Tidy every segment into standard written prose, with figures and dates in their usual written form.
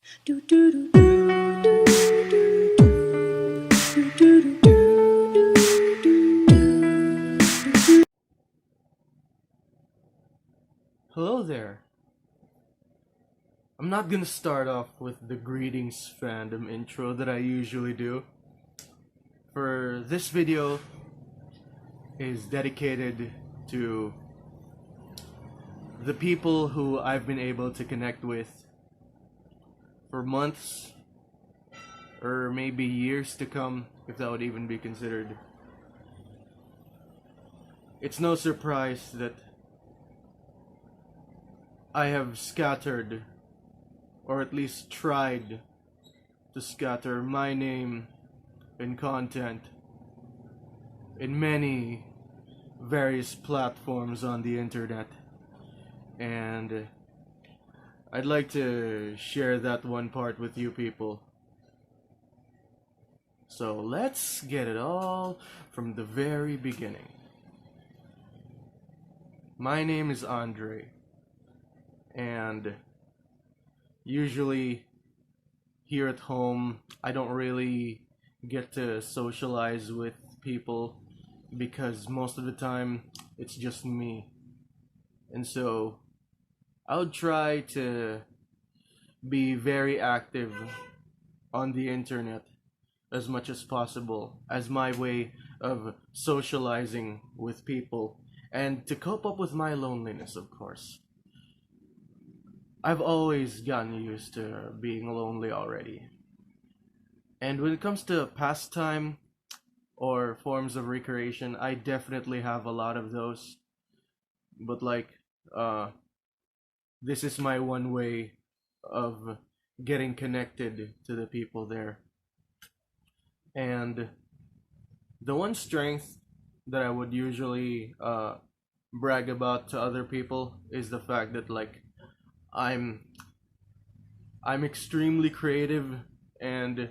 Do do do do do do do do do do. Hello there. I'm not gonna start off with the greetings fandom intro that I usually do. For this video is dedicated to the people who I've been able to connect with for months or maybe years to come, if that would even be considered. It's no surprise that I have scattered, or at least tried to scatter my name and content in many various platforms on the internet. And I'd like to share that one part with you people. So let's get it all from the very beginning. My name is Andre, and usually here at home I don't really get to socialize with people because most of the time it's just me. And so I would try to be very active on the internet as much as possible as my way of socializing with people and to cope up with my loneliness, of course. I've always gotten used to being lonely already. And when it comes to pastime or forms of recreation, I definitely have a lot of those. But uh this is my one way of getting connected to the people there. And the one strength that I would usually brag about to other people is the fact that I'm I'm extremely creative and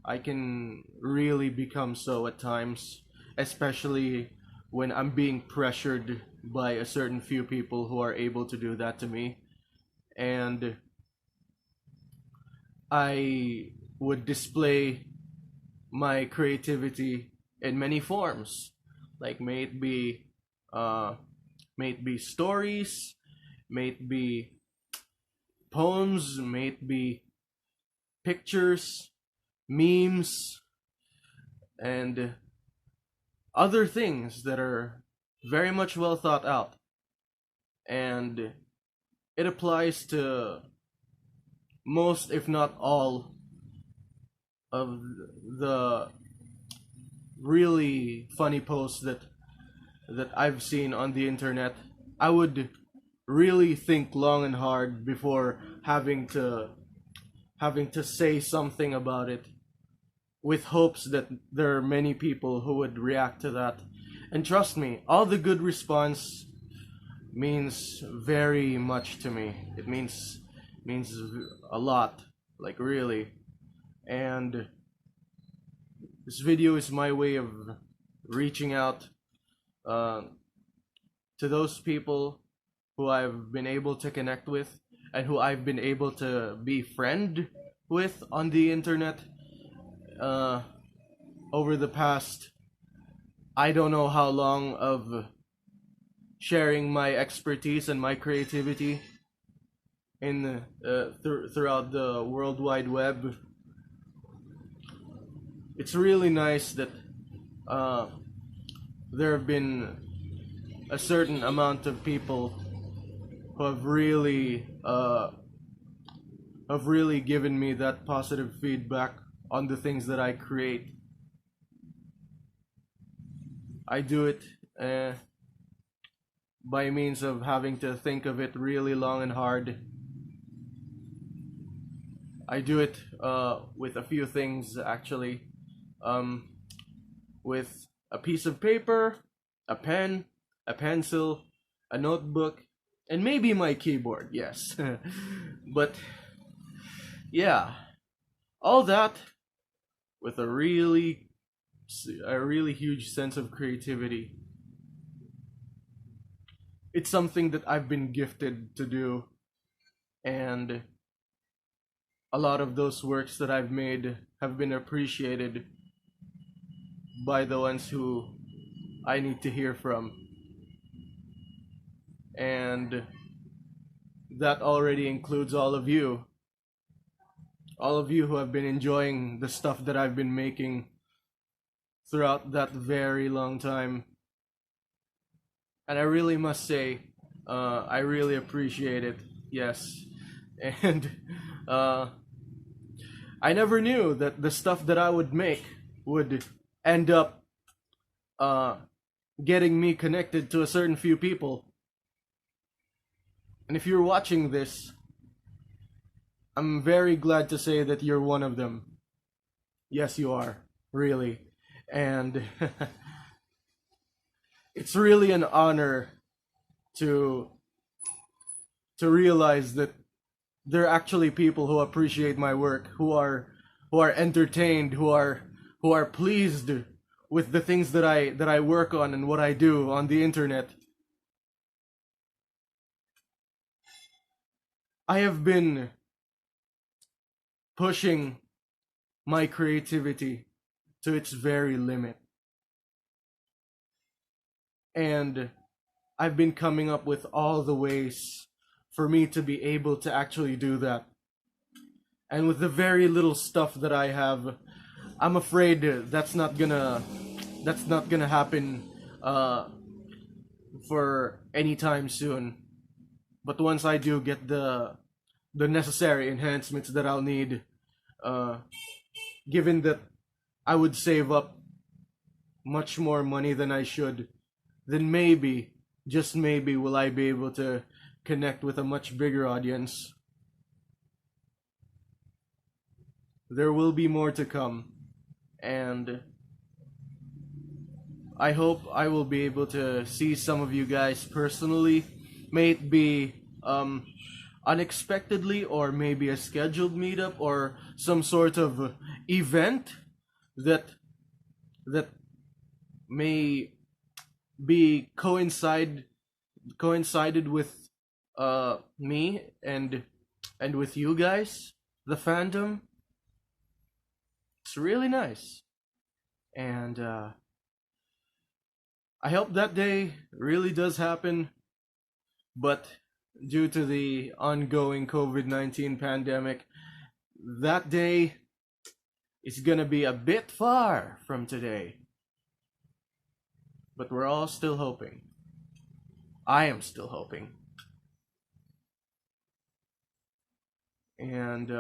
I can really become so at times, especially when I'm being pressured by a certain few people who are able to do that to me. And I would display my creativity in many forms. Like uh may it be stories, may it be poems, may it be pictures, memes, and other things that are very much well thought out. And it applies to most, if not all, of the really funny posts that I've seen on the internet. I would really think long and hard before having to say something about it with hopes that there are many people who would react to that. And trust me, all the good response means very much to me. It means a lot, like really. And this video is my way of reaching out uh, to those people who I've been able to connect with and who I've been able to befriend with on the internet uh, over the past I don't know how long of sharing my expertise and my creativity in throughout the World Wide Web. It's really nice that uh, there have been a certain amount of people who have really given me that positive feedback on the things that I create. I do it by means of having to think of it really long and hard. I do it with a few things actually, um, with a piece of paper, a pen, a pencil, a notebook, and maybe my keyboard. Yes, but yeah, all that with a really huge sense of creativity. It's something that I've been gifted to do, and a lot of those works that I've made have been appreciated by the ones who I need to hear from. And that already includes all of you who have been enjoying the stuff that I've been making throughout that very long time. And I really must say, I really appreciate it. Yes. And uh, I never knew that the stuff that I would make would end up uh, getting me connected to a certain few people. And if you're watching this, I'm very glad to say that you're one of them. Yes, you are, really. And it's really an honor to to realize that there are actually people who appreciate my work, who are entertained, who are pleased with the things that I work on and what I do on the internet. I have been pushing my creativity to its very limit. And I've been coming up with all the ways for me to be able to actually do that. And with the very little stuff that I have, I'm afraid that's not gonna happen uh, for any time soon. But once I do get the necessary enhancements that I'll need, uh, given that I would save up much more money than I should, then maybe, just maybe, will I be able to connect with a much bigger audience. There will be more to come, and I hope I will be able to see some of you guys personally. May it be unexpectedly, or maybe a scheduled meetup, or some sort of event that that may be coincided with me and with you guys, the fandom. It's really nice, and I hope that day really does happen. But due to the ongoing COVID-19 pandemic, that day is gonna be a bit far from today. But we're all still hoping. I am still hoping. And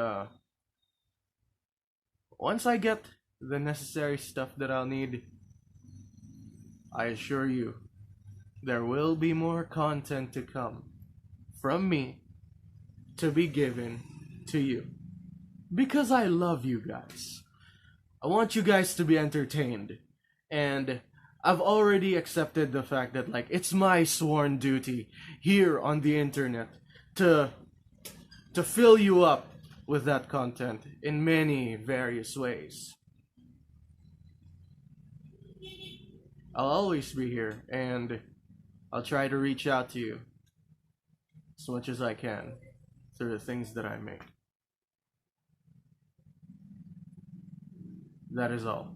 once I get the necessary stuff that I'll need, I assure you, there will be more content to come from me to be given to you. Because I love you guys. I want you guys to be entertained. And I've already accepted the fact that, like, it's my sworn duty here on the internet to fill you up with that content in many various ways. I'll always be here, and I'll try to reach out to you as much as I can through the things that I make. That is all.